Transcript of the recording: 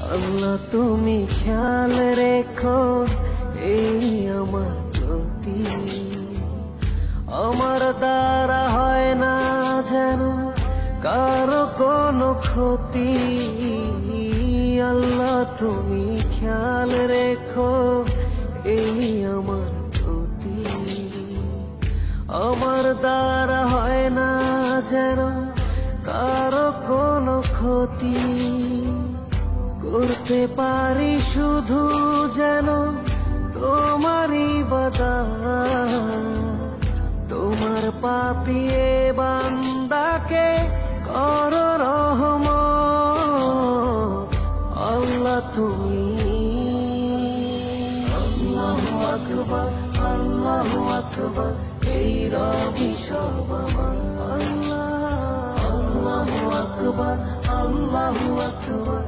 আল্লাহ তুমি খেয়াল রেখো এই আমার প্রতি, আমার দ্বারা হয় না যেন কারো কোনো ক্ষতি। আল্লাহ তুমি খেয়াল রেখো এই আমার প্রতি, আমার দ্বারা হয় না যেন কারো কোনো ক্ষতি। করতে পারি শুধু যেন তোমারই ইবাদত, তোমার পাপিয়ে বান্দাকে করো রহমত। আল্লাহ তুমি আল্লাহু আকবার, আল্লাহু আকবার, এই রবি সব আমার। আল্লাহ আল্লাহু আকবার, আল্লাহু আকবার,